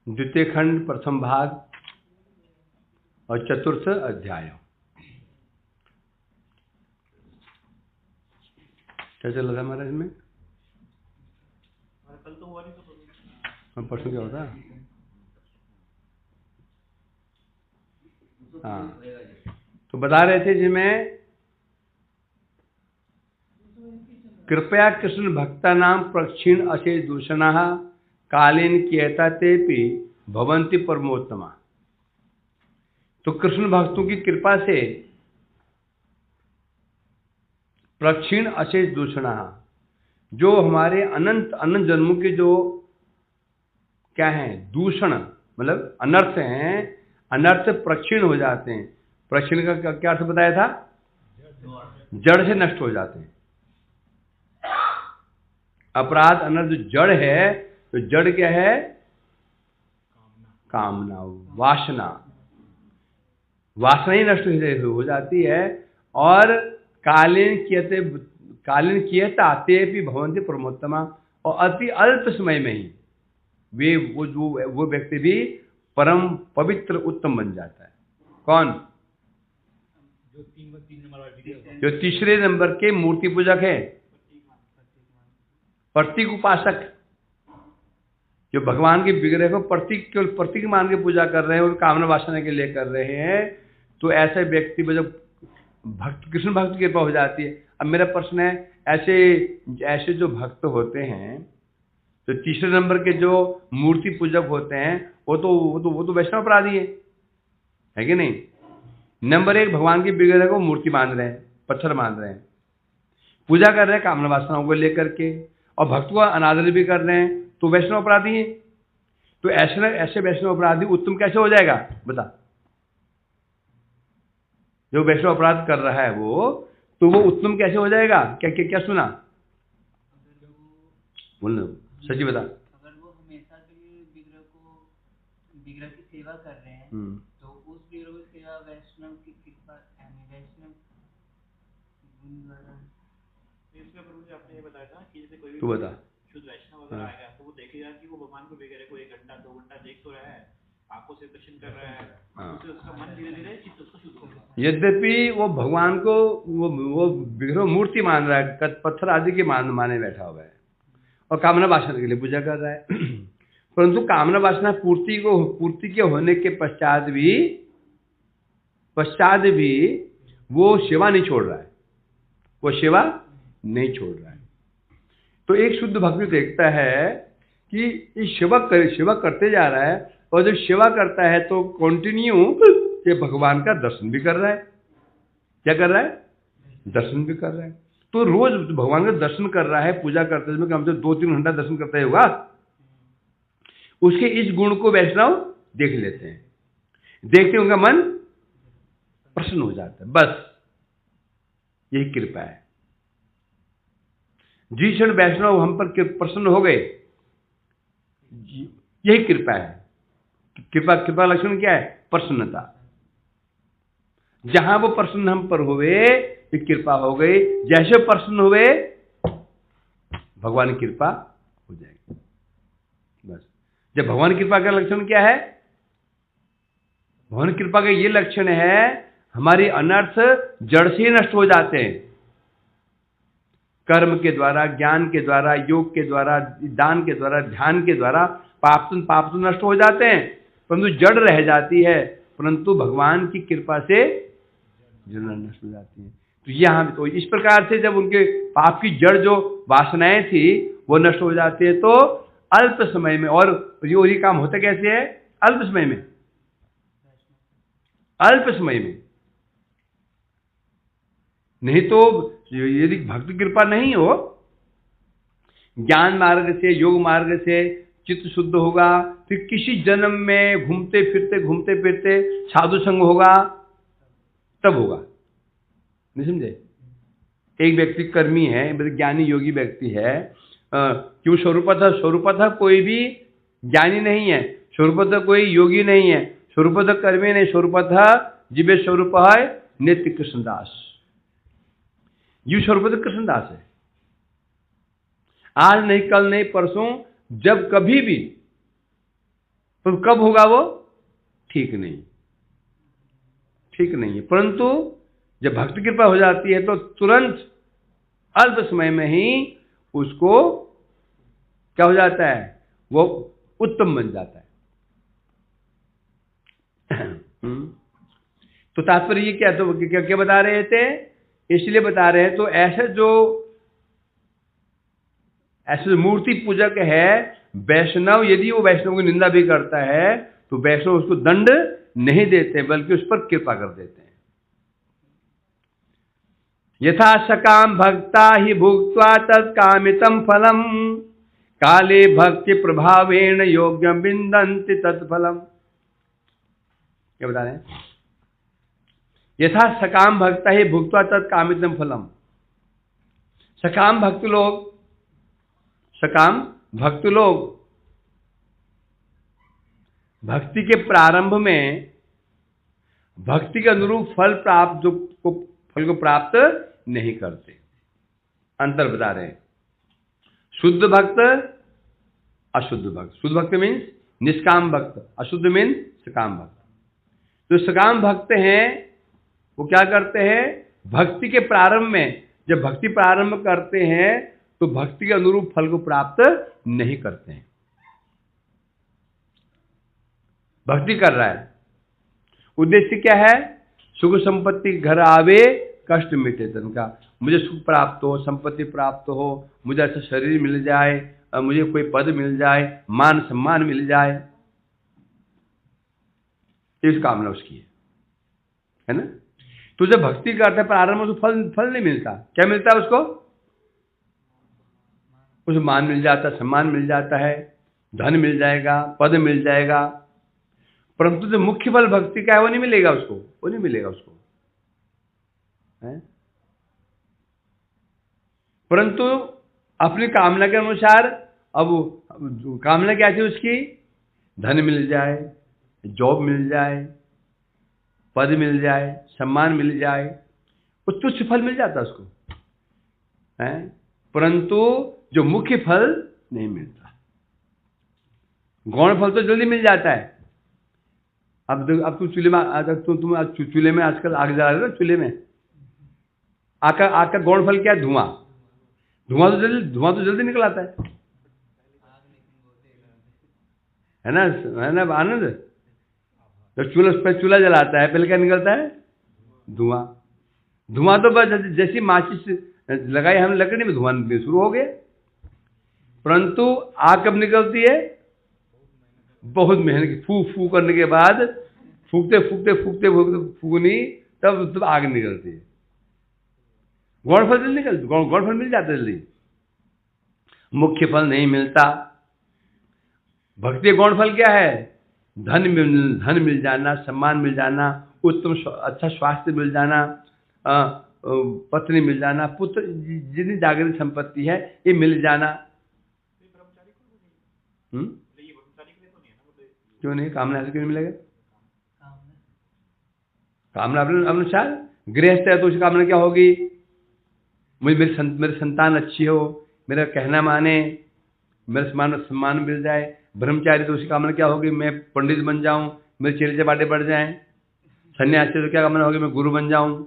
द्वितीय खंड प्रथम भाग और चतुर्थ अध्याय। क्या चल रहा था हमारा इसमें? कल तो हुआ नहीं तो परसों क्या होता? हाँ, तो बता रहे थे जिसमें कृपया कृष्ण भक्ता नाम प्रक्षीण अशेष दूषणा कालीन कियता तेपि भवंती परमोत्तमा। तो कृष्ण भक्तों की कृपा से प्रक्षीण अशेष दूषणा, जो हमारे अनंत अनंत जन्मों के जो क्या है दूषण मतलब अनर्थ हैं, अनर्थ प्रक्षीण हो जाते हैं। प्रक्षीण का क्या अर्थ बताया था? जड़ से नष्ट हो जाते हैं। अपराध अनर्थ जड़ है, तो जड़ क्या है? कामना, वासना। वासना ही नष्ट हो जाती है। और कालीन कियता तेपि भवन्ति परमोत्तमा, और अति अल्प समय में ही वे वो व्यक्ति भी परम पवित्र उत्तम बन जाता है। कौन? जो तीसरे नंबर के मूर्ति पूजक है, प्रतीक उपासक, जो भगवान के विग्रह को केवल प्रतीक मान के पूजा कर रहे हैं और कामना वासना के लिए कर रहे हैं, तो ऐसे व्यक्ति में जब कृष्ण भक्त की कृपा हो जाती है। अब मेरा प्रश्न है, ऐसे जो भक्त होते हैं, तो तीसरे नंबर के जो मूर्ति पूजक होते हैं, वो तो वैष्णव अपराधी है कि नहीं? नंबर एक, भगवान के विग्रह को मूर्ति मान रहे हैं, पत्थर मान रहे हैं, पूजा कर रहे हैं कामना वासनाओं को लेकर के, और भक्त को अनादर भी कर रहे हैं, तो वैष्णव अपराधी है। तो ऐसे वैष्णव अपराधी उत्तम कैसे हो जाएगा? बता। जो वैष्णव अपराध कर रहा है वो उत्तम कैसे हो जाएगा? क्या सुना? बोलना सच्ची बता। अगर वो हमेशा के लिए विग्रह की सेवा कर रहे हैं, तो उस विग्रह की सेवा वैष्णव की कृपा वैष्णव इसमें प्रभु जी आपने ये बताया था कि जैसे कोई भी तू बता। शुद्ध वैष्णव अगर आएगा तो वो देखेगा कि वो भगवान को विग्रह को 1 घंटा 2 घंटा देख तो रहा है, आंखों से दर्शन कर रहा है, उससे उसका मन धीरे धीरे चित्त उसको शुद्ध होगा। यद्यपि वो भगवान को वो विग्रह मूर्ति मान रहा है, पत्थर आदि के माने बैठा हुआ है, और कामना वासना के लिए पूजा कर रहा है, परंतु कामना वासना पूर्ति के होने के पश्चात भी वो सेवा नहीं छोड़ रहा है, वो सेवा नहीं छोड़ रहा है। तो एक शुद्ध भक्त देखता है कि इस सेवा करते जा रहा है, और जब सेवा करता है तो कंटिन्यू ये भगवान का दर्शन भी कर रहा है। क्या कर रहा है? दर्शन भी कर रहा है। तो रोज भगवान का दर्शन कर रहा है, पूजा करते समय कम से 2-3 घंटा दर्शन करता ही होगा। उसके इस गुण को वैष्णव देख लेते हैं, देखते उनका मन प्रसन्न हो जाता है। बस यही कृपा है। जिस क्षण वैष्णव हम पर प्रसन्न हो गए, यही कृपा है। कृपा लक्षण क्या है? प्रसन्नता। जहां वो प्रसन्न हम पर हुए, कृपा हो गई। जैसे प्रसन्न हुए, भगवान की कृपा हो जाएगी। बस। जब भगवान की कृपा का लक्षण क्या है? भगवान की कृपा का ये लक्षण है, हमारी अनर्थ जड़ से नष्ट हो जाते हैं। कर्म के द्वारा, ज्ञान के द्वारा, योग के द्वारा, दान के द्वारा, ध्यान के द्वारा पाप तो नष्ट हो जाते हैं, परंतु जड़ रह जाती है। परंतु भगवान की कृपा से जड़ नष्ट हो जाती है। तो यहाँ तो इस प्रकार से जब उनके पाप की जड़ जो वासनाएं थी वो नष्ट हो जाती है, तो अल्प समय में, और ये काम होता कैसे है? अल्प समय में। अल्प समय में नहीं तो यदि भक्ति कृपा नहीं हो, ज्ञान मार्ग से, योग मार्ग से चित्त शुद्ध होगा, फिर किसी जन्म में घूमते फिरते साधु संग होगा, तब होगा। नहीं समझे? एक व्यक्ति कर्मी है, ज्ञानी योगी व्यक्ति है, क्यों? स्वरूपतः कोई भी ज्ञानी नहीं है, स्वरूपतः कोई योगी नहीं है, स्वरूपतः कर्मी नहीं, स्वरूपतः जीवे स्वरूप है नित्य कृष्णदास। यू स्वरूपतः कृष्णदास है। आज नहीं, कल नहीं, परसों, जब कभी भी तो कब होगा वो? ठीक नहीं, ठीक नहीं है। परंतु जब भक्ति कृपा हो जाती है तो तुरंत अल्प समय में ही उसको क्या हो जाता है? वो उत्तम बन जाता है। तो तात्पर्य ये क्या, तो क्या बता रहे थे? इसलिए बता रहे हैं तो ऐसे जो मूर्ति पूजक है वैष्णव, यदि वो वैष्णव की निंदा भी करता है तो वैष्णव उसको दंड नहीं देते, बल्कि उस पर कृपा कर देते हैं। यथा सकाम भक्ता ही भुक्त्वा तत्कामितं फलम काले भक्ति प्रभावेण योग्यम विन्दन्ति तत्फलम। क्या बता रहे हैं? यथा सकाम भक्ता ही भुक्त्वा तत्कामितं फलम। सकाम भक्त लोग भक्ति के प्रारंभ में भक्ति के अनुरूप फल को प्राप्त नहीं करते। अंतर बता रहे हैं। शुद्ध भक्त, अशुद्ध भक्त। शुद्ध भक्त मीन्स निष्काम भक्त, अशुद्ध मीन्स सकाम भक्त। जो सकाम भक्त हैं वो क्या करते हैं? भक्ति के प्रारंभ में, जब भक्ति प्रारंभ करते हैं तो भक्ति के अनुरूप फल को प्राप्त नहीं करते हैं। भक्ति कर रहा है, उद्देश्य क्या है? सुख संपत्ति घर आवे, कष्ट मिटे तन का। मुझे सुख प्राप्त हो, संपत्ति प्राप्त हो, मुझे अच्छा शरीर मिल जाए, मुझे कोई पद मिल जाए, मान सम्मान मिल जाए, इस कामना उसकी है ना। तो जब भक्ति करता है प्रारंभ में तो फल नहीं मिलता। क्या मिलता है उसको? उसे मान मिल जाता है, सम्मान मिल जाता है, धन मिल जाएगा, पद मिल जाएगा। परंतु जो मुख्य फल भक्ति का है वो नहीं मिलेगा उसको, वो नहीं मिलेगा उसको है? परंतु अपनी कामना के अनुसार, अब कामना क्या थी उसकी? धन मिल जाए, जॉब मिल जाए, पद मिल जाए, सम्मान मिल जाए, कुछ तुच्छ फल मिल जाता उसको है। परंतु जो मुख्य फल नहीं मिलता। गौण फल तो जल्दी मिल जाता है। अब तुम चूल्हे में तुम चूल्हे में आजकल आग जला रहे हो ना, चूल्हे में आग का गौण फल क्या है? धुआं। धुआं तो जल्दी निकल आता है ना आनंद। जब चूल्हा जलाता है पहले क्या निकलता है? धुआं। धुआं तो बस जैसी माचिस लगाई हम लकड़ी में धुआं शुरू हो गया। परंतु आग कब निकलती है? बहुत मेहनत फू करने के बाद, फूकनी तब आग निकलती है। गौण फल जल्दी निकलती, गौण फल मिल जाता है जल्दी, मुख्य फल नहीं मिलता। भक्ति गौण फल क्या है? धन मिल जाना, सम्मान मिल जाना, उत्तम अच्छा स्वास्थ्य मिल जाना, पत्नी मिल जाना, पुत्र, जितनी जागृत संपत्ति है ये मिल जाना। क्यों नहीं? कामना से क्यों नहीं मिलेगा? कामना अपने अनुसार। गृहस्थ है तो उसकी कामना क्या होगी? मुझे मेरी संतान अच्छी हो, मेरा कहना माने, मेरे सम्मान मिल जाए। ब्रह्मचारी तो उसकी कामना क्या होगी? मैं पंडित बन जाऊं, मेरे चेले चपाटे बढ़ जाएं। सन्यासी तो क्या कामना होगी? मैं गुरु बन जाऊं,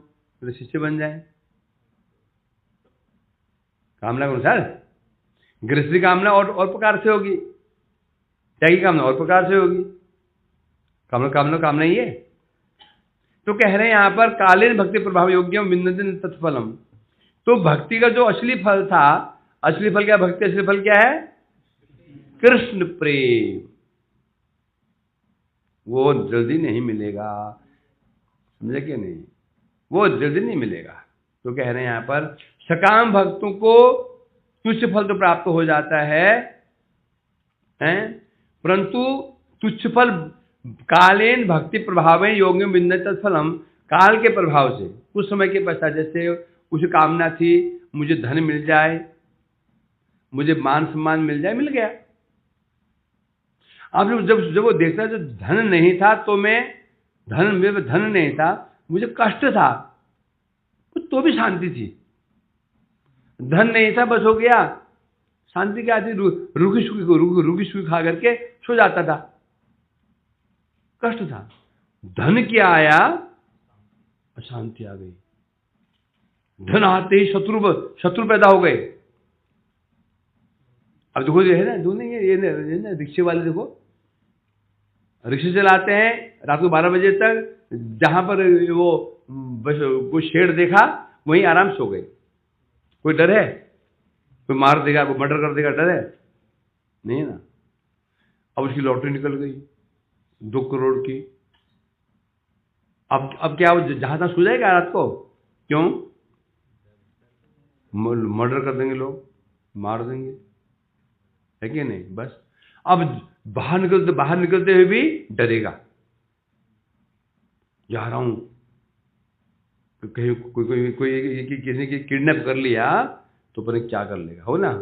मेरे शिष्य बन जाएं। कामना के अनुसार। गृहस्थी कामना और प्रकार से होगी, त्यागी कामना और प्रकार से होगी। कामना ही है। तो कह रहे हैं यहां पर कालीन भक्ति प्रभाव योग्यम विन्दन्ति तत्फलम। तो भक्ति का जो असली फल था, असली फल क्या? भक्ति असली फल क्या है? कृष्ण प्रेम। वो जल्दी नहीं मिलेगा, समझे कि नहीं? वो जल्दी नहीं मिलेगा। तो कह रहे हैं यहां पर सकाम भक्तों को तुच्छ फल तो प्राप्त हो जाता है, परंतु तुच्छ फल कालीन भक्ति प्रभाव योग्य विन्दन्ति फलम। काल के प्रभाव से कुछ समय के पश्चात, जैसे उसे कामना थी मुझे धन मिल जाए, मुझे मान सम्मान मिल जाए, मिल गया। अब जब वो देखता जो धन नहीं था तो मेरे धन नहीं था, मुझे कष्ट था, तो भी शांति थी। धन नहीं था, बस हो गया, शांति क्या थी? रूखी सूखी खा करके सो जाता था। कष्ट था। धन क्या आया, अशांति आ गई। धन आते ही शत्रु पैदा हो गए। अब देखो ये है ना, जो नहीं है ये ना रिक्शे वाले, देखो रिक्शे चलाते हैं रात को 12 बजे तक, जहां पर वो बस कोई शेड देखा वहीं आराम से सो गए। कोई डर है? कोई मार देगा, कोई मर्डर कर देगा, डर है? नहीं है ना। अब उसकी लॉटरी निकल गई 2 करोड़ की। अब क्या वो जहां तक सो जाएगा रात को? क्यों? मर्डर कर देंगे लोग, मार देंगे, है कि नहीं? बस अब बाहर निकलते हुए भी डरेगा, जा रहा हूं कहीं कोई किसी की किडनैप कर लिया तो पता नहीं क्या कर लेगा, हो ना।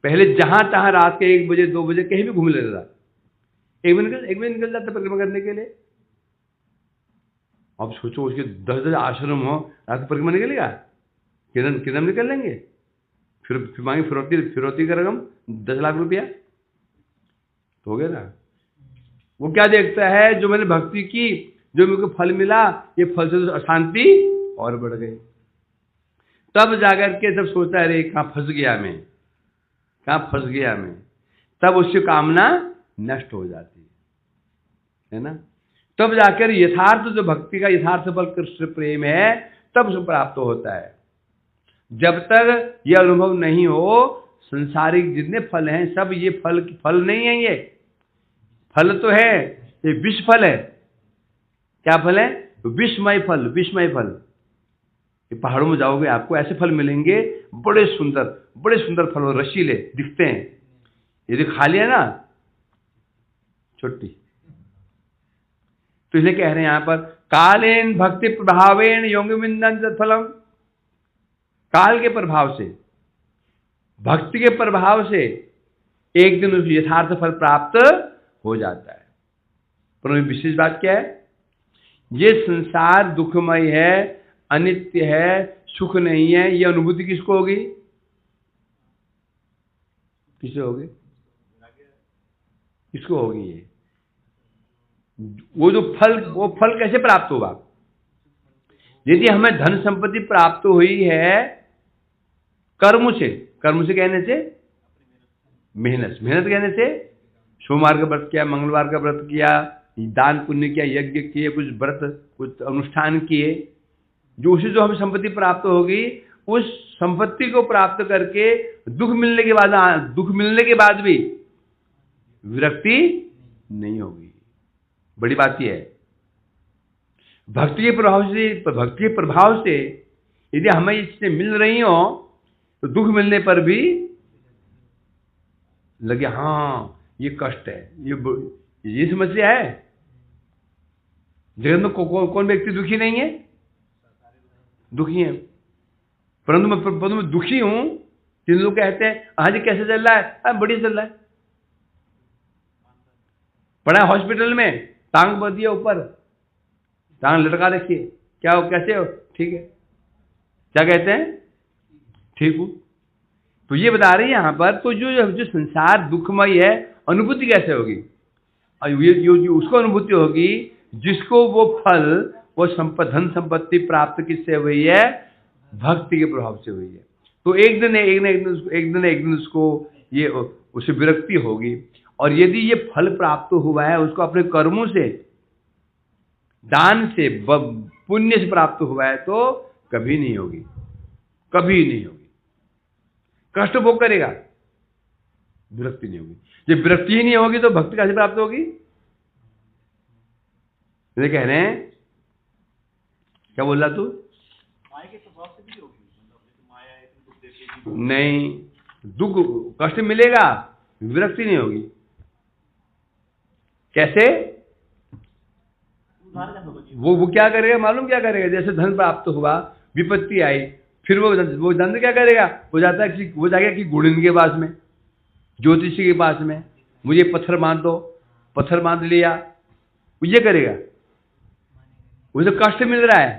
पहले जहां तहां रात के 1 बजे 2 बजे कहीं भी घूम लेता था, एक बजे निकल जाता परिक्रमा करने के लिए। अब सोचो उसके 10 आश्रम हो, रात को परिक्रमा निकलेगा, किरण निकल लेंगे, फिर मांगे फिरौती का रकम 10 लाख रुपया, तो हो गया ना। वो क्या देखता है, जो मैंने भक्ति की, जो मेरे को फल मिला, ये फल से तो अशांति और बढ़ गई। तब जाकर के जब सोचता है अरे कहाँ फंस गया मैं, तब उसकी कामना नष्ट हो जाती है ना। तब जाकर यथार्थ जो भक्ति का यथार्थ फल कृष्ण प्रेम है, तब उसे प्राप्त होता है। जब तक यह अनुभव नहीं हो, संसारिक जितने फल हैं सब ये फल नहीं है। ये फल तो है, ये विष फल है। क्या फल है? विषमय फल। ये पहाड़ों में जाओगे आपको ऐसे फल मिलेंगे, बड़े सुंदर फल, रसीले दिखते हैं। यदि खा लिया ना, छुट्टी। तो इसलिए कह रहे हैं यहां पर, कालेन भक्ति प्रभावेन योगविंदन फलम। काल के प्रभाव से, भक्ति के प्रभाव से एक दिन उस यथार्थ फल प्राप्त हो जाता है। परंतु विशेष बात क्या है, ये संसार दुखमय है, अनित्य है, सुख नहीं है। ये अनुभूति किसको होगी? किसे होगी? किसको होगी? ये वो फल कैसे प्राप्त होगा? यदि हमें धन संपत्ति प्राप्त हुई है कर्म से कहने से, मेहनत कहने से, सोमवार का व्रत किया, मंगलवार का व्रत किया, दान पुण्य किया, यज्ञ किए, कुछ व्रत कुछ अनुष्ठान किए, जो हमें संपत्ति प्राप्त होगी, उस संपत्ति को प्राप्त करके दुख मिलने के बाद भी विरक्ति नहीं होगी। बड़ी बात यह है। भक्ति के प्रभाव से यदि हमें ये चीजें मिल रही हो, तो दुख मिलने पर भी लगे हाँ ये कष्ट है, ये समस्या है। जगत में कौन व्यक्ति दुखी नहीं है? दुखी है। परंतु मैं दुखी हूं। 3 लोग कहते हैं हाँ जी कैसे चल रहा है? बढ़िया चल रहा है। पड़ा है हॉस्पिटल में, टांग बढ़ दिया ऊपर, टांग लटका रखिए, क्या हो, कैसे हो? ठीक है। क्या कहते हैं? ठीक हूं। तो ये बता रही है यहां पर, तो जो संसार दुखमय है, अनुभूति कैसे होगी? और उसको अनुभूति होगी जिसको वो फल, वो धन संपत्ति प्राप्त किससे हुई है? भक्ति के प्रभाव से हुई है। तो एक दिन उसको ये उसे विरक्ति होगी। और यदि ये फल प्राप्त हुआ है उसको अपने कर्मों से, दान से, पुण्य से प्राप्त हुआ है, तो कभी नहीं होगी। कष्ट भोग करेगा, विरक्ति नहीं होगी। जब विरक्ति ही नहीं होगी तो भक्ति कैसे प्राप्त होगी? ये कह रहे हैं, क्या बोल रहा तू? माया के प्रभाव से भी होगी, मतलब माया है दुख देती है। नहीं, दुख कष्ट मिलेगा, विरक्ति नहीं होगी। कैसे? वो क्या करेगा मालूम? क्या करेगा? जैसे धन प्राप्त हुआ, विपत्ति आई, फिर वो धन क्या करेगा? वो जाएगा कि गुड़िन के पास में, ज्योतिषी के पास में, मुझे पत्थर बांध दो, पत्थर बांध लिया, वो ये करेगा। उसे कष्ट मिल रहा है,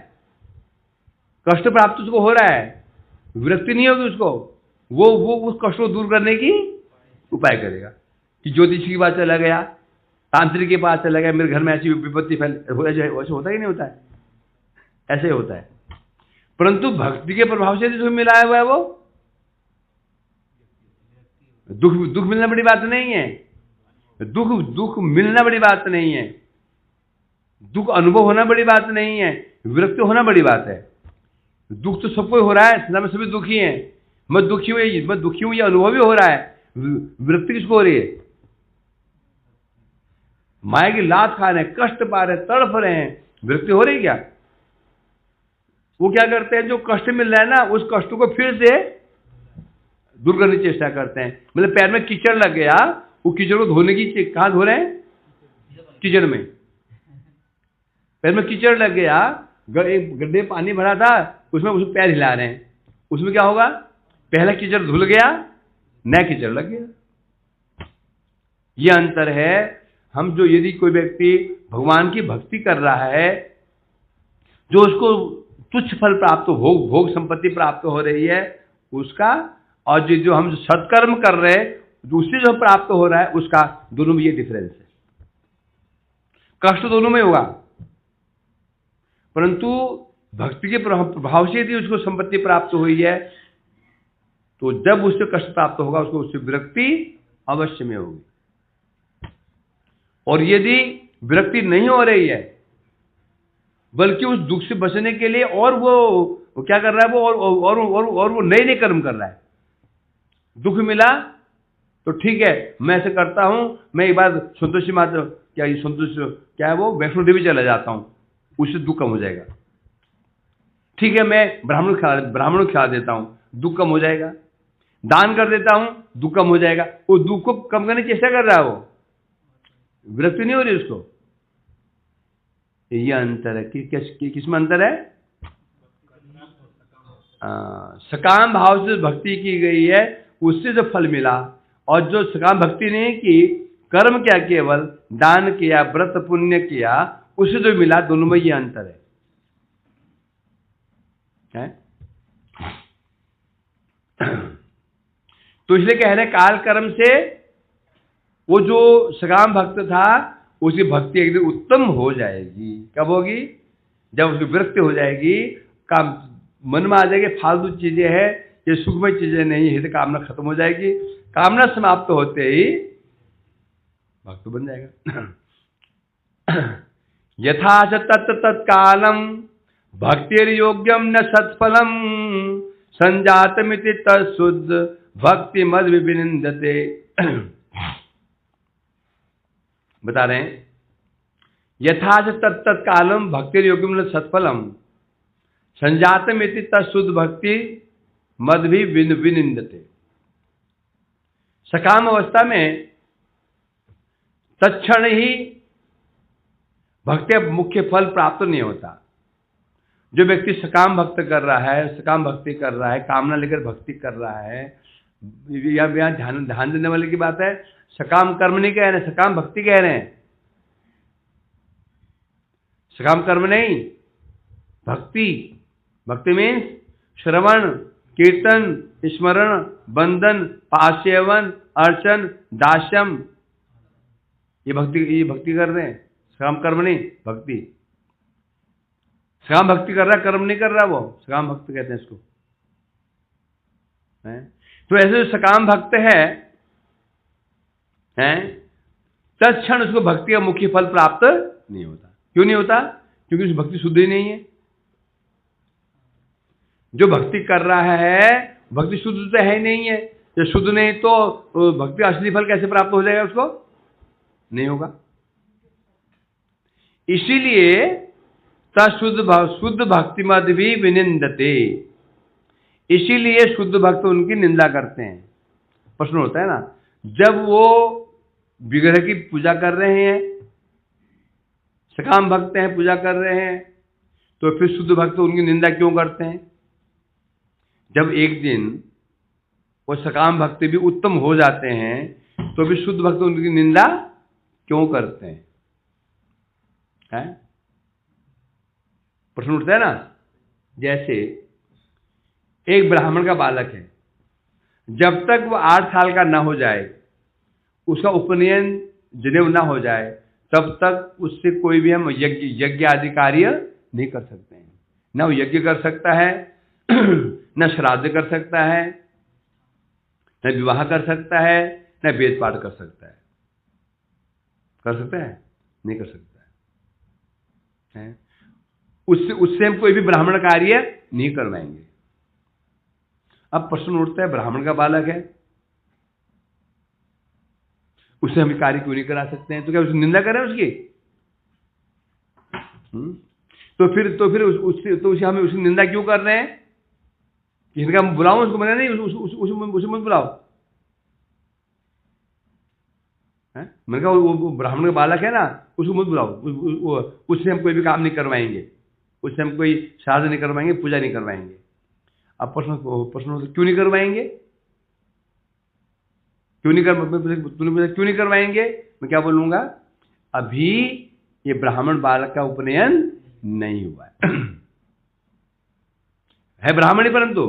कष्ट प्राप्त उसको हो रहा है, विरक्ति नहीं होगी उसको। वो उस कष्ट को दूर करने की उपाय करेगा कि ज्योतिषी के पास चला गया, तांत्रिक के पास चला गया, मेरे घर में ऐसी विपत्ति फैल, वैसे होता ही नहीं होता है, ऐसे ही होता है। परंतु भक्ति के प्रभाव से जो मिलाया हुआ है वो दुख मिलना बड़ी बात नहीं है। दुख मिलना बड़ी बात नहीं है, दुख अनुभव होना बड़ी बात नहीं है, विरक्ति होना बड़ी बात है। दुख तो सबको हो रहा है, संसार में सभी दुखी हैं। मैं दुखी हूं ये अनुभव भी हो रहा है, विरक्ति किसको हो रही है? माया की लात खा रहे हैं, कष्ट पा रहे हैं, तड़फ रहे हैं, विरक्ति हो रही है क्या? वो क्या करते हैं, जो कष्ट मिल रहा है ना, उस कष्ट को फिर से दूर करने की चेष्टा करते हैं। मतलब पैर में कीचड़ लग गया, वो कीचड़ को धोने की, कहां धो रहे हैं? कीचड़ में। पैर में कीचड़ लग गया, गड्ढे पानी भरा था, उसमें पैर हिला रहे हैं, उसमें क्या होगा? पहला कीचड़ धुल गया, नया कीचड़ लग गया। यह अंतर है। हम जो, यदि कोई व्यक्ति भगवान की भक्ति कर रहा है, जो उसको तुच्छ फल प्राप्त, भोग संपत्ति प्राप्त हो रही है उसका, और जो हम सत्कर्म कर रहे हैं उससे जो प्राप्त हो रहा है उसका, दोनों में ये डिफरेंस है। कष्ट दोनों में होगा, परंतु भक्ति के प्रभाव से यदि उसको संपत्ति प्राप्त हुई है, तो जब उससे कष्ट प्राप्त होगा उसको उससे विरक्ति अवश्य में होगी। और यदि विरक्ति नहीं हो रही है, बल्कि उस दुख से बचने के लिए और वो क्या कर रहा है, वो नए कर्म कर रहा है। दुख मिला तो ठीक है, मैं ऐसे करता हूं, मैं एक बार संतोषी माता, क्या है वो, वैष्णो देवी चला जाता हूं, उससे दुख कम हो जाएगा। ठीक है, मैं ब्राह्मण खिला देता हूं, दुख कम हो जाएगा। दान कर देता हूं, दुख कम हो जाएगा। वो दुख को कम करने की चेष्टा कर रहा है, वो विरक्ति नहीं हो रही उसको। ये अंतर है। किसमें अंतर है? सकाम भाव से भक्ति की गई है, उससे जो फल मिला, और जो सकाम भक्ति नहीं की, कर्म क्या, केवल दान किया, व्रत पुण्य किया, उससे जो मिला, दोनों में ये अंतर है? तो इसलिए कह रहे काल कर्म से वो जो सकाम भक्त था, उसकी भक्ति एक दिन उत्तम हो जाएगी। कब होगी? जब उसकी विरक्ति हो जाएगी, काम मन में आ जाएगी, फालतू चीजें हैं, ये सुखमय चीजें नहीं है, तो कामना खत्म हो जाएगी। कामना समाप्त होते ही भक्त बन जाएगा। यथा च तत्कालम भक्तिर योग्यम न सत्फलम संजातमिति तत्शुद्ध भक्ति मद विनिंदते। बता रहे हैं, यथा च तत्कालम भक्तिर योग्यम न सत्फलम संजातमिति तत्शुद्ध भक्ति मद भी विनिंदते। सकाम अवस्था में तत्क्षण ही भक्ति मुख्य फल प्राप्त नहीं होता। जो व्यक्ति सकाम भक्त कर रहा है, सकाम भक्ति कर रहा है, कामना लेकर भक्ति कर रहा है, यहाँ ध्यान देने वाले की बात है, सकाम कर्म नहीं कह रहे, सकाम भक्ति कह रहे हैं। सकाम कर्म नहीं, भक्ति। भक्ति मीन्स श्रवण, कीर्तन, स्मरण, बंधन, पासेवन, अर्चन, दास्यम, ये भक्ति कर रहे हैं। सकाम कर्म नहीं, भक्ति। सकाम भक्ति कर रहा, कर्म नहीं कर रहा, वो सकाम भक्त कहते हैं इसको। तो ऐसे जो सकाम भक्त है, तत्क्षण उसको भक्ति का मुख्य फल प्राप्त नहीं होता। क्यों नहीं होता? क्योंकि उस भक्ति शुद्ध ही नहीं है। जो भक्ति कर रहा है, भक्ति शुद्ध तो है ही नहीं है। जब शुद्ध नहीं तो भक्ति असली फल कैसे प्राप्त हो जाएगा उसको? नहीं होगा। इसीलिए शुद्ध भक्ति मद भी विनिंदते, इसीलिए शुद्ध भक्त उनकी निंदा करते हैं। प्रश्न होता है ना, जब वो विग्रह की पूजा कर रहे हैं, सकाम भक्त हैं, पूजा कर रहे हैं, तो फिर शुद्ध भक्त उनकी निंदा क्यों करते हैं? जब एक दिन वो सकाम भक्त भी उत्तम हो जाते हैं, तो भी शुद्ध भक्त उनकी निंदा क्यों करते हैं? प्रश्न उठता है ना। जैसे एक ब्राह्मण का बालक है, जब तक वो 8 साल का ना हो जाए, उसका उपनयन जनेऊ ना हो जाए, तब तक उससे कोई भी हम यज्ञ आदि कार्य नहीं कर सकते हैं। न वो यज्ञ कर सकता है, न श्राद्ध कर सकता है, न विवाह कर सकता है, न वेद पाठ कर सकता है। कर सकता है? नहीं कर सकता है। उससे हम कोई भी ब्राह्मण कार्य नहीं करवाएंगे। अब प्रश्न उठता है, ब्राह्मण का बालक है, उससे हम कार्य क्यों नहीं करा सकते हैं? तो क्या उसकी निंदा करें उसकी? तो फिर उससे हमें उसकी निंदा क्यों कर रहे हैं? किसी का बुलाओ उसको, मैंने नहीं, उसे मत बुलाओ। मैंने कहा वो ब्राह्मण का बालक है ना, उसको मत बुलाओ, उससे हम कोई भी काम नहीं करवाएंगे, उससे हम कोई श्राद्ध नहीं करवाएंगे, पूजा नहीं करवाएंगे। अब प्रश्न क्यों नहीं करवाएंगे? क्यों नहीं करवाएंगे? मैं क्या बोलूंगा, अभी ये ब्राह्मण बालक का उपनयन नहीं हुआ है ब्राह्मण ही, परंतु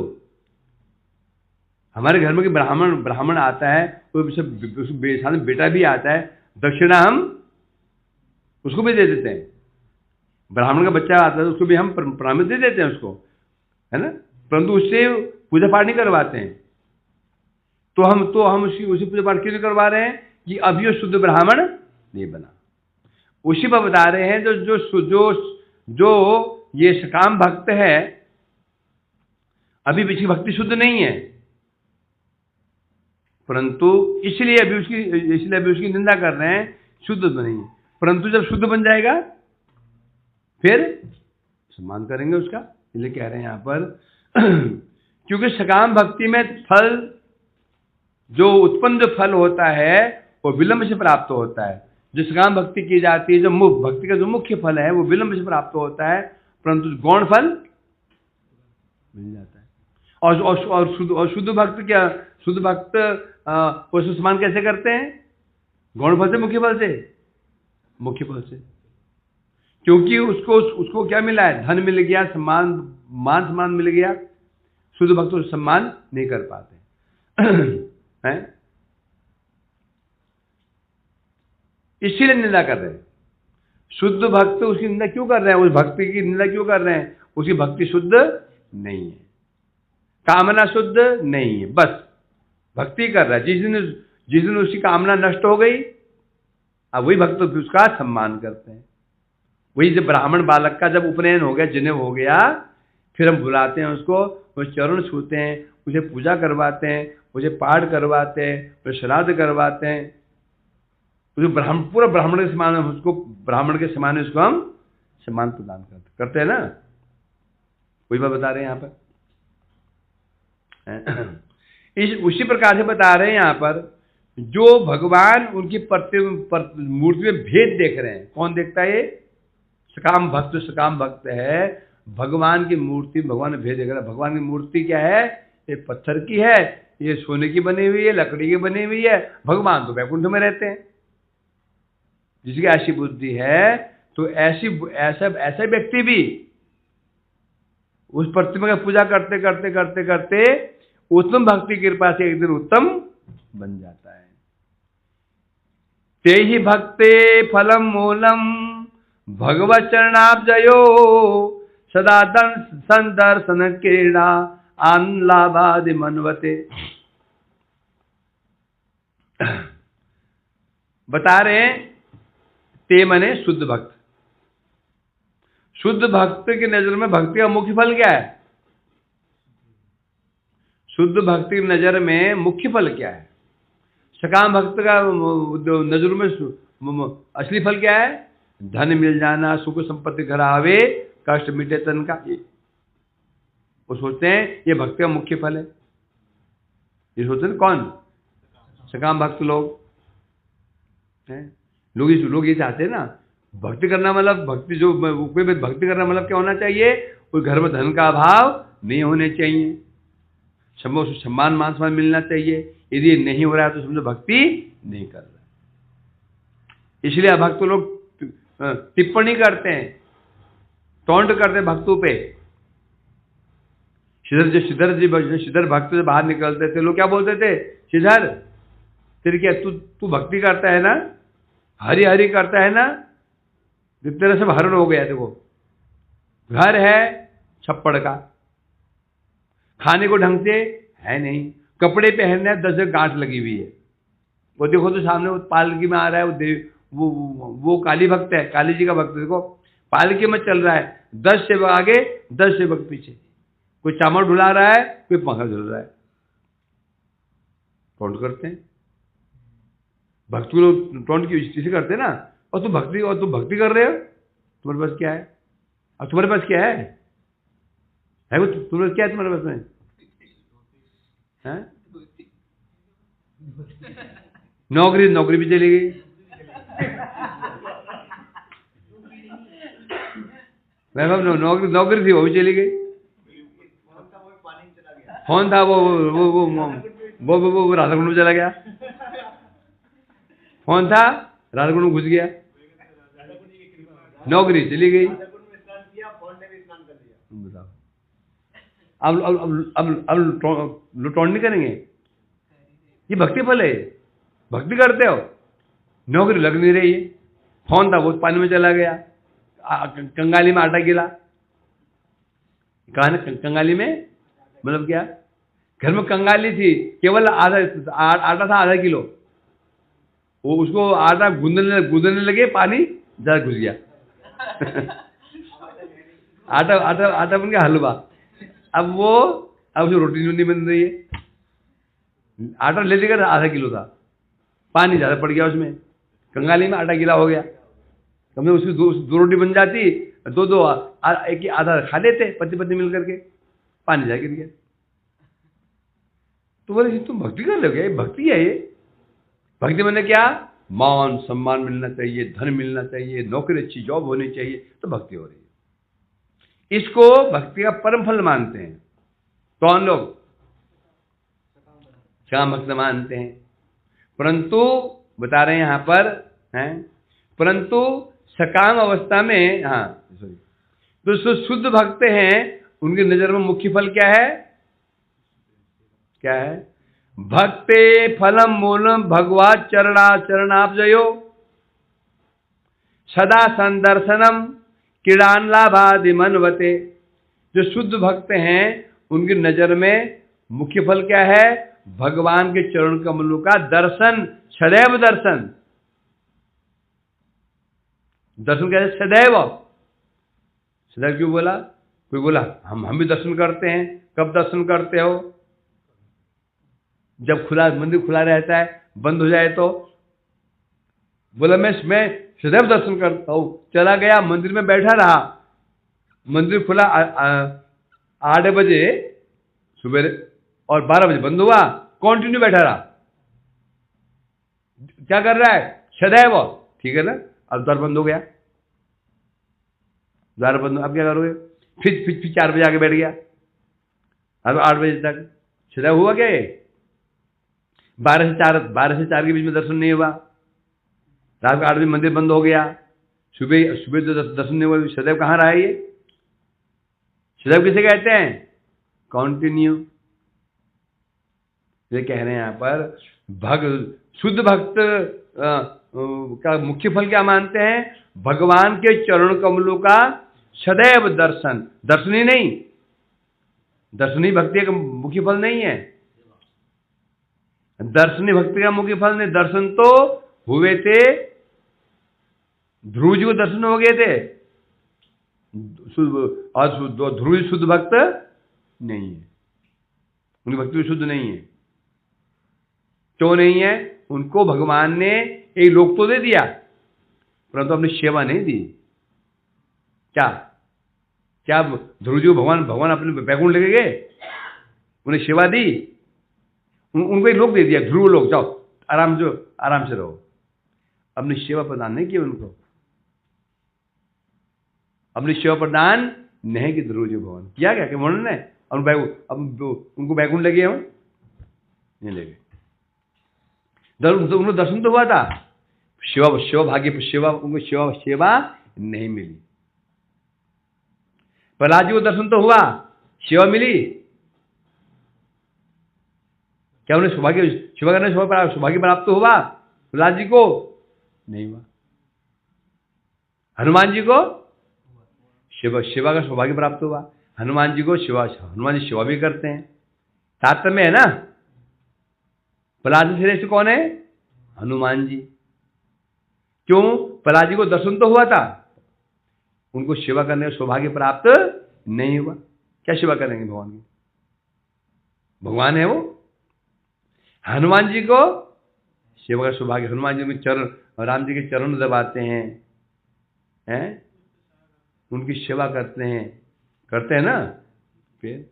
हमारे घर में ब्राह्मण आता है तो साथ में बेटा भी आता है, दक्षिणा हम उसको भी दे देते हैं। ब्राह्मण का बच्चा आता है तो उसको भी हम प्रणाम दे देते हैं उसको, है ना, परंतु उससे पूजा पाठ नहीं करवाते हैं। तो हम उसी पूजा पाठ क्यों नहीं करवा रहे हैं? कि अभी वो शुद्ध ब्राह्मण नहीं बना। उसी पर बता रहे हैं जो ये सकाम भक्त है, अभी इसकी भक्ति शुद्ध नहीं है, परंतु इसलिए अभी उसकी निंदा कर रहे हैं, शुद्ध तो नहीं है। परंतु जब शुद्ध बन जाएगा फिर सम्मान करेंगे उसका। इसलिए कह रहे हैं यहां पर क्योंकि सकाम भक्ति में फल जो उत्पन्न फल होता है वो विलंब से प्राप्त होता है। जो सकाम भक्ति की जाती है, जो भक्ति का जो मुख्य फल है वो विलंब से प्राप्त होता है, परंतु गौण फल मिल जाता है। और शुद्ध भक्त क्या, शुद्ध भक्त उसको सम्मान कैसे करते हैं? गौण फल से, मुख्य फल से? मुख्य फल से, क्योंकि उसको क्या मिला है? धन मिल गया, मान सम्मान मिल गया। शुद्ध भक्त तो सम्मान नहीं कर पाते हैं, इसीलिए निंदा कर रहे हैं। शुद्ध भक्त उसकी निंदा क्यों कर रहे हैं? उस भक्ति की निंदा क्यों कर रहे हैं? उसकी भक्ति शुद्ध नहीं है, कामना शुद्ध नहीं है, बस भक्ति कर रहा है। जिस दिन उसकी कामना नष्ट हो गई, अब वही भक्त उसका सम्मान करते हैं। वही जब ब्राह्मण बालक का जब उपनयन हो गया, जनेऊ हो गया, फिर हम बुलाते हैं उसको, उसे चरण छूते हैं, उसे पूजा करवाते हैं, उसे पाठ करवाते हैं, उसे श्राद्ध करवाते हैं। तो पूरा ब्राह्मण के समान उसको, ब्राह्मण के समान उसको हम सम्मान प्रदान करते हैं ना। वही बात बता रहे हैं यहाँ पर। उसी प्रकार से बता रहे हैं यहाँ पर, जो भगवान उनकी मूर्ति में भेद देख रहे हैं। कौन देखता है? ये सकाम भक्त है, भगवान की मूर्ति, भगवान ने भेद देख रहा है। भगवान की मूर्ति क्या है? ये पत्थर की है, ये सोने की बनी हुई है, लकड़ी की बनी हुई है। भगवान तो वैकुंठ में रहते हैं। जिसकी ऐसी बुद्धि है, तो ऐसा व्यक्ति भी उस प्रतिमा की पूजा करते उत्तम भक्ति की कृपा से एक दिन उत्तम बन जाता है। ते ही भक्ते फलम मूलम भगवत चरणाब्जयो सदा संदर्शन क्रीड़ा आनलाभादि मनवते। बता रहे हैं, ते मने शुद्ध भक्त। शुद्ध भक्त की नजर में भक्ति का मुख्य फल क्या है? शुद्ध भक्ति की नजर में मुख्य फल क्या है? सकाम भक्त का नजर में असली फल क्या है? धन मिल जाना, सुख संपत्ति घर आवे, कष्ट मिटे तन का। वो सोचते हैं ये भक्ति का मुख्य फल है। ये सोचते हैं कौन? सकाम भक्त लोग हैं। लोग ये चाहते हैं ना, भक्ति करना मतलब भक्ति करना मतलब क्या होना चाहिए? कोई घर में धन का अभाव नहीं होने चाहिए, सम्मान मान सम्मान मिलना चाहिए। यदि नहीं हो रहा है तो समझो भक्ति नहीं कर रहा। इसलिए भक्त लोग टिप्पणी करते हैं, टॉन्ट करते हैं भक्तों पे। श्रीधर भक्त से बाहर निकलते थे, लोग क्या बोलते थे? श्रीधर तेरी क्या तू भक्ति करता है ना, हरी हरी करता है ना, तेरे सब हरण हो गया। देखो घर है छप्पड़ का, खाने को ढंग से है नहीं, कपड़े पहनने 10 गांठ लगी हुई है। वो देखो तो सामने वो पालकी में आ रहा है, वो काली भक्त है, काली जी का भक्त। देखो पालकी में चल रहा है, 10 सेवक आगे 10 सेवक पीछे, कोई चामर ढुला रहा है, कोई पंखा झुल रहा है। टोंट करते हैं भक्ति लोग, टोंट की स्थिति करते हैं ना। और तुम भक्ति कर रहे हो, तुम्हारे पास क्या है? और तुम्हारे पास क्या है वो तुम्हारे क्या है तुम्हारे पास में? नौकरी भी चली गई। नौकरी थी वो भी चली गई। फोन था वो राधाकुंड में चला गया। फोन था राधाकुंड में घुस गया, नौकरी चली गई। बताओ अब टोंट नहीं करेंगे? ये भक्ति फल है। भक्ति करते हो, नौकरी लग नहीं रही है, फोन था वो पानी में चला गया, कंगाली में आटा गिला। कहा ना कंगाली में मतलब क्या? घर में कंगाली थी, केवल आटा था आधा किलो, वो उसको आटा गूंदने लगे, पानी ज्यादा घुस गया। आटा बन गया हलवा। अब उसमें रोटी नहीं बन रही है। आटा ले लेकर आधा किलो था, पानी ज्यादा पड़ गया उसमें, कंगाली में आटा गीला हो गया। कम से उसकी दो रोटी बन जाती, एक ही आधा खा लेते पति मिल करके, पानी जा गिर गया। तो बोले तुम भक्ति कर लोगे? भक्ति है ये। भक्ति मैंने क्या? मान सम्मान मिलना चाहिए, धन मिलना चाहिए, नौकरी अच्छी जॉब होनी चाहिए, तो भक्ति हो रही है। इसको भक्ति का परम फल मानते हैं। कौन लोग? श्याम भक्त मानते हैं। परंतु बता रहे हैं यहां पर हैं, परंतु सकाम अवस्था में, तो शुद्ध भक्त हैं, उनकी नजर में मुख्य फल क्या है? क्या है? भक्ते फलम मूलम भगवत चरणाब्जयो सदा संदर्शनम किरान लाभादि मनवते। जो शुद्ध भक्त हैं उनकी नजर में मुख्य फल क्या है? भगवान के चरण कमलों का दर्शन, सदैव दर्शन। दर्शन कैसे? सदैव। सदैव क्यों बोला? कोई बोला हम भी दर्शन करते हैं। कब दर्शन करते हो? जब मंदिर खुला रहता है, बंद हो जाए तो? बोला मैं सदैव दर्शन करता हूं। चला गया मंदिर में बैठा रहा, मंदिर खुला 8 बजे सुबह और 12 बजे बंद हुआ, कंटिन्यू बैठा रहा। क्या कर रहा है? सदैव। ठीक है ना? अब द्वार बंद हो गया, द्वार बंद, अब क्या करोगे? फिर 4 बजे आके बैठ गया, अब 8 बजे तक सदैव हुआ क्या ये? 12 से 4 के बीच में दर्शन नहीं हुआ, रात को 8 बजे मंदिर बंद हो गया, सुबह तो दर्शन नहीं हुआ। सदैव कहाँ रहा है ये? सदैव किसे कहते हैं? कॉन्टिन्यू। ये कह रहे हैं यहां पर शुद्ध भक्त का मुख्य फल क्या मानते हैं? भगवान के चरण कमलों का सदैव दर्शन। दर्शनी नहीं, दर्शनी भक्ति का मुख्य फल नहीं है। दर्शनी भक्ति का मुख्य फल नहीं। दर्शन तो हुए थे, ध्रुव जी को दर्शन हो गए थे, और ध्रुव जी शुद्ध भक्त नहीं है, उनकी भक्ति शुद्ध नहीं है। क्यों नहीं है? उनको भगवान ने एक लोक तो दे दिया, परंतु अपनी सेवा नहीं दी। क्या ध्रुव जी को भगवान अपने बैकुंठ लेके गए, उन्हें सेवा दी, उनको एक लोक दे दिया, ध्रुव लोक, जाओ आराम से रहो। अपनी सेवा प्रदान नहीं की उनको, अपनी सेवा प्रदान नहीं की ध्रुव जी भगवान। किया क्या उन्होंने? उनको बैकुंठ लगे हो? नहीं लगे। उनको दर्शन तो हुआ था, सेवा भाग्य, उनको सेवा नहीं मिली। प्रहलाद जी को दर्शन तो हुआ, सेवा मिली क्या? उन्हें सेवा करने सौभाग्य प्राप्त हुआ? प्रहलाद जी को नहीं हुआ। हनुमान जी को शिवा का सौभाग्य प्राप्त हुआ। हनुमान जी को हनुमान जी शिवा भी करते हैं, तात्पर्य है ना। प्रहलाद श्रेष्ठ कौन है? हनुमान जी। क्यों? प्रहलाद जी को दर्शन तो हुआ था, उनको सेवा करने का सौभाग्य प्राप्त नहीं हुआ। क्या सेवा करेंगे भगवान की? भगवान है वो। हनुमान जी को सेवा का सौभाग्य, हनुमान जी के चरण, राम जी के चरण दबाते हैं, उनकी सेवा करते हैं ना। फिर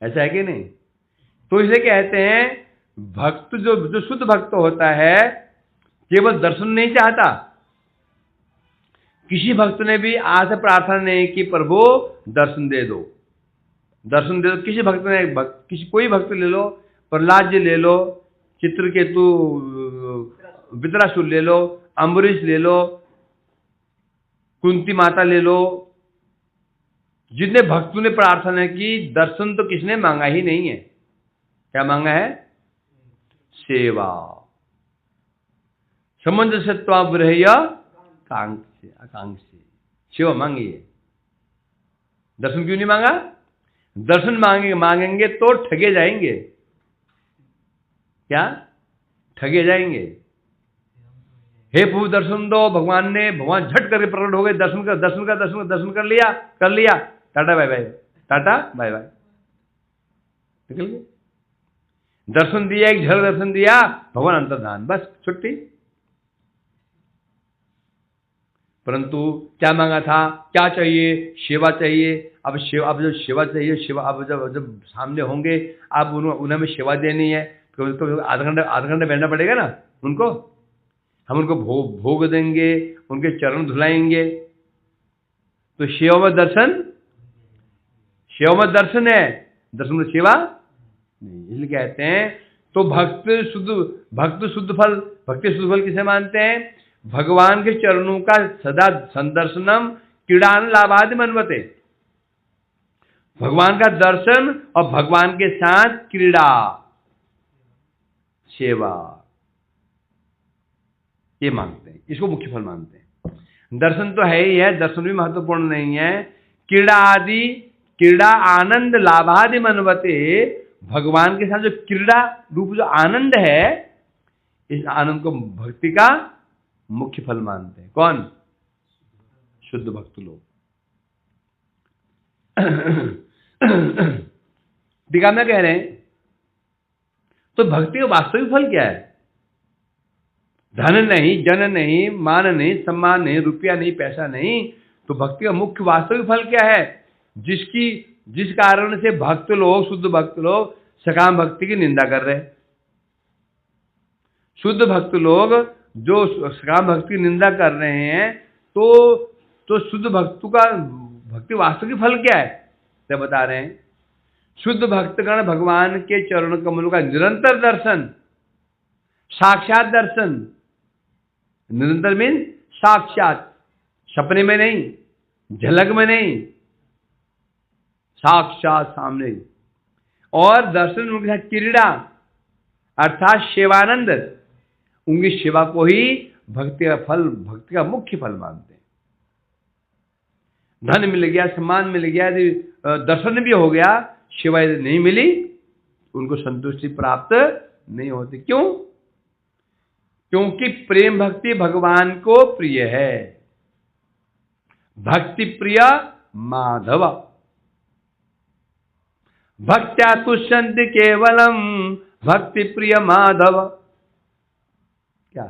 ऐसा है कि नहीं? तो इसलिए कहते हैं भक्त जो शुद्ध भक्त होता है केवल दर्शन नहीं चाहता। किसी भक्त ने भी आज प्रार्थना नहीं कि प्रभु दर्शन दे दो, दर्शन दे दो। किसी भक्त ने कोई भक्त ले लो, प्रहलाद जी ले लो, चित्रकेतु वितरासुर ले लो, अम्बरीश ले लो, कुंती माता ले लो, जितने भक्तों ने प्रार्थना की दर्शन तो किसने मांगा ही नहीं है। क्या मांगा है? सेवा। समंजसत्वावृह्य आकांक्षी सेवा मांगी है। दर्शन क्यों नहीं मांगा? दर्शन मांगेंगे तो ठगे जाएंगे। क्या? ठगे जाएंगे। हे प्रभु दर्शन दो, भगवान झट करके प्रकट हो गए, दर्शन कर लिया, टाटा बाय बाय, निकल गए। दर्शन दिया, एक झलक दर्शन दिया, भगवान अंतर्धान, बस छुट्टी। परंतु क्या मांगा था? क्या चाहिए? सेवा चाहिए। अब जब सेवा चाहिए, अब जब सामने होंगे, अब उन्हें में सेवा देनी है, तो उनको आधा घंटा बैठना पड़ेगा ना उनको। हम उनको भोग देंगे, उनके चरण धुलाएंगे। तो सेवा में दर्शन है, दर्शन में सेवा नहीं। इसलिए कहते हैं तो भक्ति शुद्ध फल किसे मानते हैं? भगवान के चरणों का सदा संदर्शनम क्रीडान लाभादि मनवते। भगवान का दर्शन और भगवान के साथ क्रीड़ा, सेवा, ये मानते हैं, इसको मुख्य फल मानते हैं। दर्शन तो है ही है, दर्शन भी महत्वपूर्ण नहीं है। क्रीड़ा आनंद लाभादि मनवते। भगवान के साथ जो क्रीड़ा रूप जो आनंद है, इस आनंद को भक्ति का मुख्य फल मानते हैं। कौन? शुद्ध भक्त लोग। टीका में कह रहे हैं तो भक्ति का वास्तविक फल क्या है? धन नहीं, जन नहीं, मान नहीं, सम्मान नहीं, रुपया नहीं, पैसा नहीं। तो भक्ति का मुख्य वास्तविक फल क्या है? जिस कारण से भक्त लोग, शुद्ध भक्त लोग सकाम भक्ति की निंदा कर रहे हैं। शुद्ध भक्त लोग जो सकाम भक्ति की निंदा कर रहे हैं, तो शुद्ध भक्तों का भक्ति वास्तविक फल क्या है? तो बता रहे हैं शुद्ध भक्तगण भगवान के चरण कमलों का निरंतर दर्शन, साक्षात दर्शन। निरंतर मीन साक्षात, सपने में नहीं, झलक में नहीं, साक्षात सामने। और दर्शन उनके साथ क्रीड़ा अर्थात सेवानंद, उनकी सेवा को ही भक्ति का मुख्य फल मानते हैं। धन मिल गया, सम्मान मिल गया, दर्शन भी हो गया, सेवा यदि नहीं मिली उनको संतुष्टि प्राप्त नहीं होती। क्यों? क्योंकि प्रेम भक्ति भगवान को प्रिय है। भक्ति प्रिय माधव, भक्त्या तुष्यन्ति केवलम भक्ति प्रिय माधव। क्या?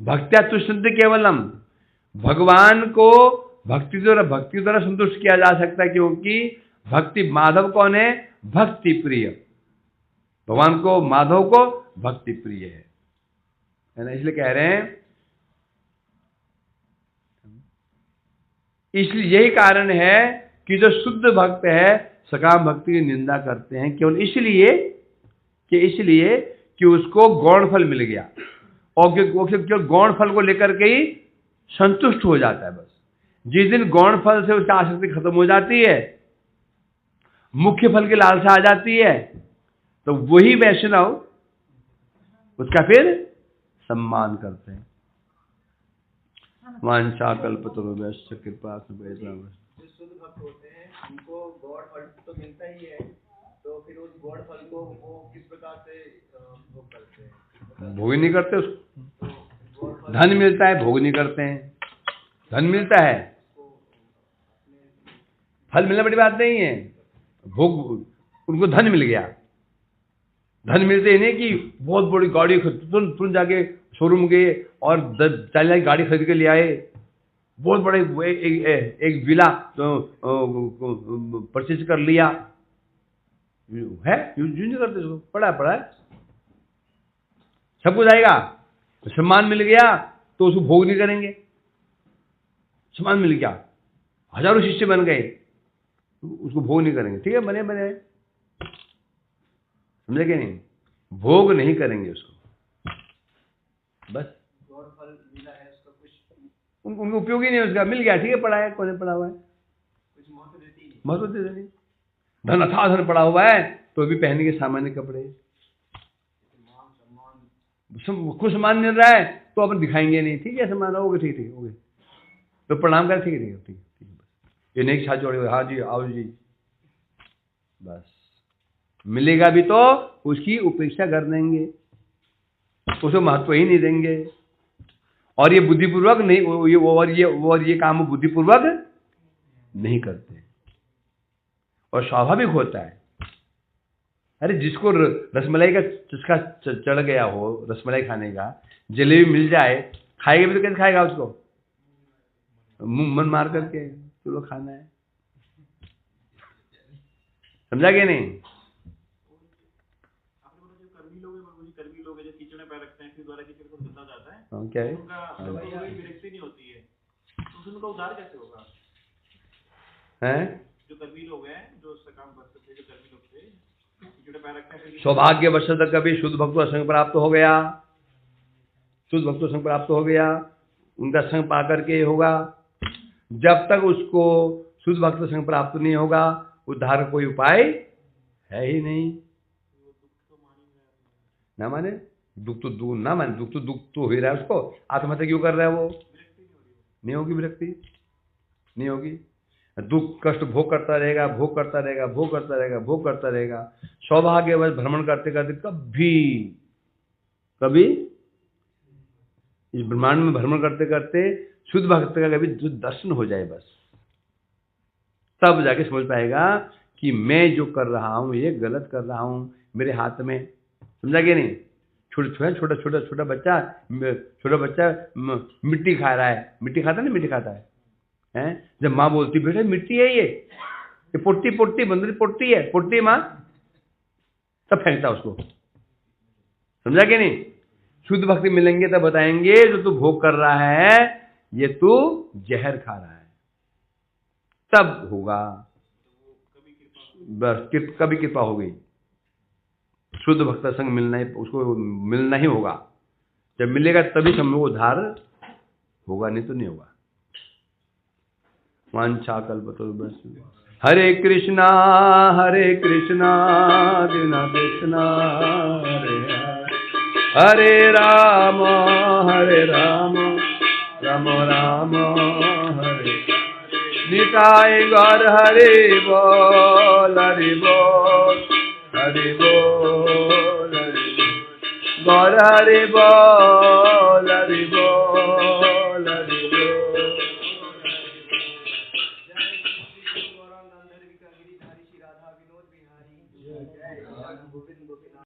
भक्त्या तुष्यन्ति केवलम, भगवान को भक्ति द्वारा संतुष्ट किया जा सकता है। क्योंकि भक्ति, माधव कौन है? भक्ति प्रिय। भगवान को, माधव को भक्ति प्रिय है ना। इसलिए कह रहे हैं, इसलिए यही कारण है कि जो शुद्ध भक्त है सकाम भक्ति की निंदा करते हैं, केवल इसलिए कि उसको गौण फल मिल गया, और केवल गौण फल को लेकर के ही संतुष्ट हो जाता है। बस जिस दिन गौण फल से उसकी आसक्ति खत्म हो जाती है, मुख्य फल की लालसा आ जाती है, तो वही वैष्णव उसका फिर सम्मान करते हैं। वांछा कल्पतरुभ्यश्च कृपा सिंधुभ्यो। जो शुद्ध भक्त होते हैं उनको गॉड फल तो मिलता ही है, तो फिर उस गॉड फल को वो किस प्रकार से भोग करते हैं? भोग नहीं करते उसको, धन मिलता है, भोग नहीं करते हैं। धन मिलता है, फल मिलना बड़ी बात नहीं है, भोग उनको धन मिल गया। धन मिलते ही नहीं कि बहुत बड़ी गाड़ी तुरंत जाके शोरूम गए और 40 लाख गाड़ी खरीद के ले आए, बहुत बड़े एक विला परचेज कर लिया है। यूज नहीं करते उसको, पड़ा है, सब कुछ आएगा। सम्मान मिल गया तो उसको भोग नहीं करेंगे। सम्मान मिल गया, हजारों शिष्य बन गए, उसको भोग नहीं करेंगे। ठीक है, बने समझे कि नहीं? भोग नहीं करेंगे उसको, बस गॉड फल मिला है उसका कुछ उनको उपयोग ही नहीं उसका। मिल गया, ठीक है, पड़ा है, कौन पड़ा हुआ है, कुछ महत्व देती नहीं। महत्व दे नहीं। धन अथाह धन पड़ा हुआ है तो भी पहनने के सामान्य कपड़े, कुछ सम्मान मिल रहा है तो अपन दिखाएंगे नहीं। ठीक है, सम्मान होगा, ठीक हो गए तो प्रणाम कर, ठीक है बस। ये नहीं छा जोड़े, हाँ जी आओ जी, बस। मिलेगा भी तो उसकी उपेक्षा कर देंगे, उसको महत्व ही नहीं देंगे। और ये बुद्धिपूर्वक नहीं, और ये काम बुद्धिपूर्वक नहीं करते। और स्वाभाविक होता है। अरे जिसको रसमलाई का चस्का चढ़ गया हो, रसमलाई खाने का, जलेबी मिल जाए, खाएगा भी तो कैसे खाएगा उसको? मन मार करके, चलो खाना है। समझा क्या नहीं? कर्मी लोग जो कीचड़ में पैर रखते हैं, फिर द्वारा कीचड़ को धुलता जाता है। हाँ, क्या है? उनका विरक्ति नहीं होती है, तो उनका उद्धार कैसे होगा? हैं? जो कर्मी लोग हैं, जो उसका काम करते थे, जो कर्मी लोग थे, कीचड़ में पैर रखते हैं। सौभाग्यवश कभी शुद्ध भक्तों का संग प्राप्त हो गया, शुद्ध भक्तों संग प्राप्त हो गया, उनका संग पा करके होगा। जब तक उसको शुद्ध भक्त संग प्राप्त नहीं होगा, उद्धार का कोई उपाय है ही नहीं। ना माने दुख तो दुख तो हो ही रहा है उसको। आत्महत्या क्यों कर रहा है वो? नहीं होगी विरक्ति, नहीं होगी। दुख कष्ट भोग करता रहेगा। सौभाग्यवश भ्रमण करते करते कभी इस ब्रह्मांड में भ्रमण करते करते शुद्ध भक्त का कभी दर्शन हो जाए, बस तब जाके समझ पाएगा कि मैं जो कर रहा हूं ये गलत कर रहा हूं, मेरे हाथ में। समझा क्या नहीं? छोटा बच्चा मिट्टी खा रहा है, मिट्टी खाता है हैं? जब माँ बोलती बेटा मिट्टी है, ये पोट्टी बंदरी पोट्टी है माँ, तब फेंकता उसको। समझा क्या नहीं? शुद्ध भक्ति मिलेंगे तब बताएंगे जो तू भोग कर रहा है ये तू जहर खा रहा है, तब होगा। बस कभी कृपा हो गई। शुद्ध भक्त संग मिलना ही, उसको मिलना ही होगा। जब मिलेगा तभी सम्भव उद्धार होगा, नहीं तो नहीं होगा। वांछा कल्पतरुभ्यश्च। हरे कृष्णा कृष्णा कृष्णा हरे राम राम राम हरे। निताय गौर हरे बोल गौर हरे बोल गौरांग अंधर गिरिधारी श्री राधा विनोद बिहारी जय गोविंद गोपीनाथ।